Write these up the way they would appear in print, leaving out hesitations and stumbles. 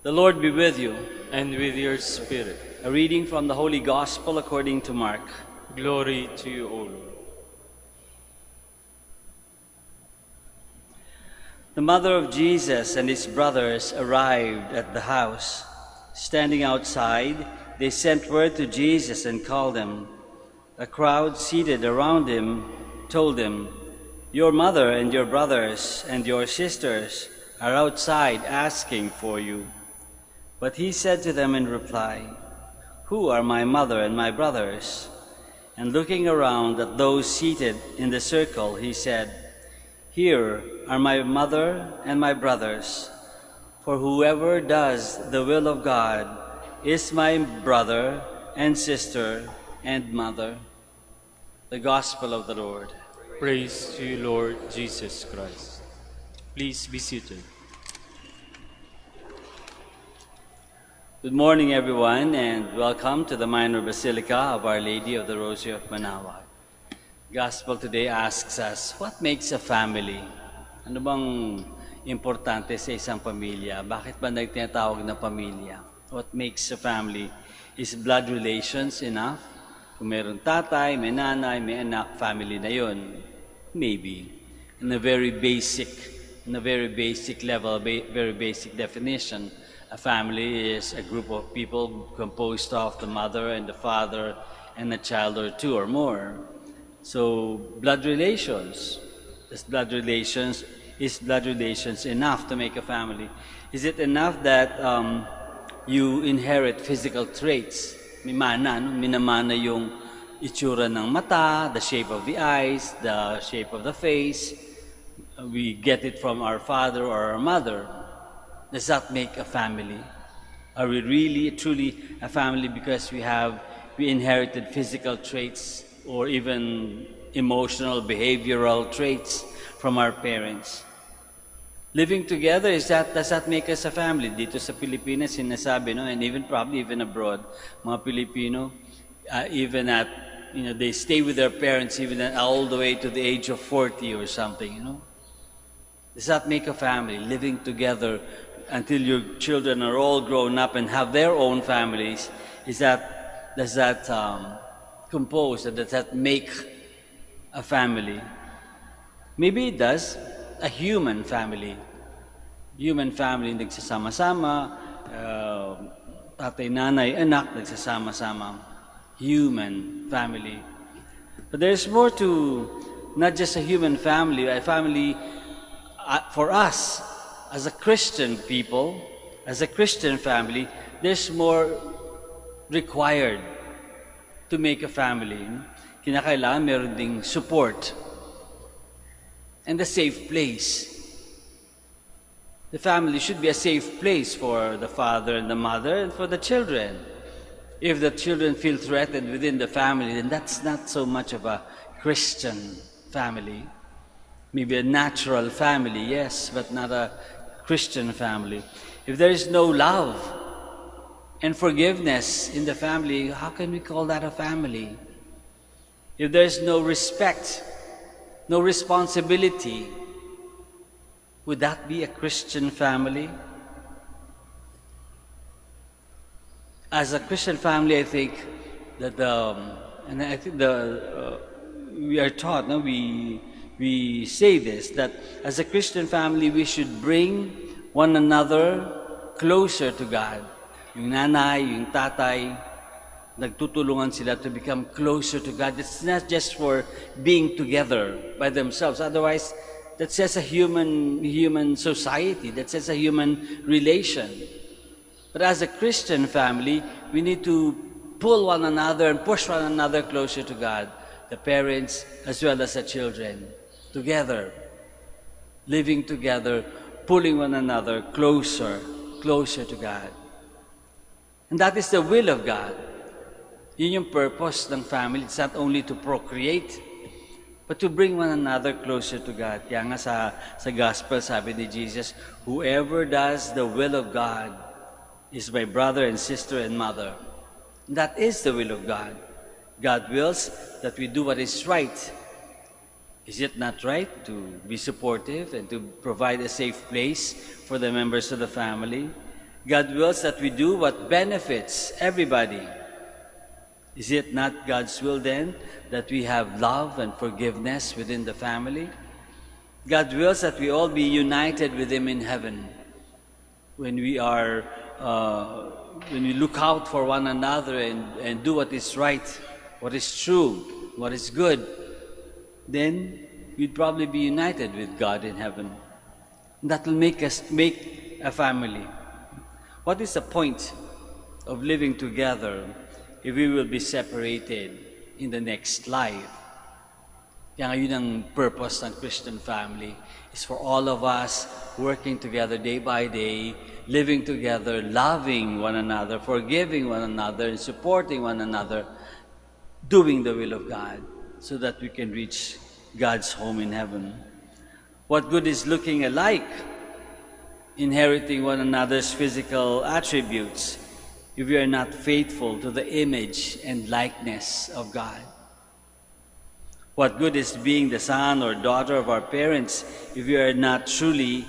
The Lord be with you. And with your spirit. A reading from the Holy Gospel according to Mark. Glory to you, O Lord. The mother of Jesus and his brothers arrived at the house. Standing outside, they sent word to Jesus and called him. A crowd seated around him told him, "Your mother and your brothers and your sisters are outside asking for you." But he said to them in reply, "Who are my mother and my brothers?" And looking around at those seated in the circle, he said, "Here are my mother and my brothers. For whoever does the will of God is my brother and sister and mother." The Gospel of the Lord. Praise to you, Lord Jesus Christ. Please be seated. Good morning, everyone, and welcome to the Minor Basilica of Our Lady of the Rosary of Manaoag. Gospel today asks us, what makes a family? Ano bang importante sa isang pamilya? Bakit ba nagtinatawag na pamilya? What makes a family? Is blood relations enough? Kung meron tatay, may nanay, may anak, family na yun. Maybe. In a very basic level, very basic definition, a family is a group of people composed of the mother and the father and a child or two or more. So, blood relations. Is blood relations enough to make a family? Is it enough that you inherit physical traits? Minamana yung itsura ng mata, the shape of the eyes, the shape of the face. We get it from our father or our mother. Does that make a family? Are we really, truly a family because we inherited physical traits or even emotional, behavioral traits from our parents? Living together, does that make us a family? Dito sa Pilipinas, sinasabi, no? And even probably even abroad, mga Pilipino, they stay with their parents even all the way to the age of 40 or something, you know? Does that make a family? Living together until your children are all grown up and have their own families, does that compose, does that make a family? Maybe it does. A human family. Human family, nagsasama-sama, tatay, nanay, anak, nagsasama-sama. Human family. But there's more to not just a human family, a family for us. As a Christian people, as a Christian family, there's more required to make a family. Kinakailangan meron ding support and a safe place. The family should be a safe place for the father and the mother and for the children. If the children feel threatened within the family, then that's not so much of a Christian family. Maybe a natural family, yes, but not a Christian family. If there is no love and forgiveness in the family, how can we call that a family? If there is no respect, no responsibility, would that be a Christian family? As a Christian family, I think that we are taught, no, we say this, that as a Christian family, we should bring one another closer to God. Yung nanay, yung tatay, nagtutulungan sila to become closer to God. It's not just for being together by themselves. Otherwise, that says a human society, that says a human relation. But as a Christian family, we need to pull one another and push one another closer to God. The parents as well as the children. Together, living together, pulling one another closer to God. And that is the will of God. Yun yung purpose ng family. It's not only to procreate, but to bring one another closer to God. Kaya nga sa Gospel, sabi ni Jesus, whoever does the will of God is my brother and sister and mother. And that is the will of God. God wills that we do what is right. Is it not right to be supportive and to provide a safe place for the members of the family? God wills that we do what benefits everybody. Is it not God's will then that we have love and forgiveness within the family? God wills that we all be united with Him in heaven. When we are, when we look out for one another and do what is right, what is true, what is good, then we'd probably be united with God in heaven. That will make us make a family. What is the point of living together if we will be separated in the next life? Kaya ngayon ang purpose ng Christian family is for all of us working together day by day, living together, loving one another, forgiving one another, and supporting one another, doing the will of God so that we can reach God's home in heaven. What good is looking alike, inheriting one another's physical attributes, if we are not faithful to the image and likeness of God? What good is being the son or daughter of our parents if we are not truly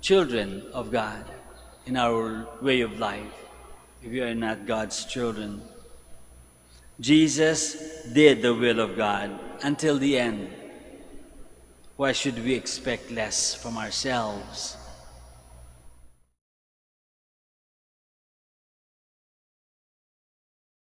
children of God in our way of life, if we are not God's children? Jesus did the will of God until the end. Why should we expect less from ourselves?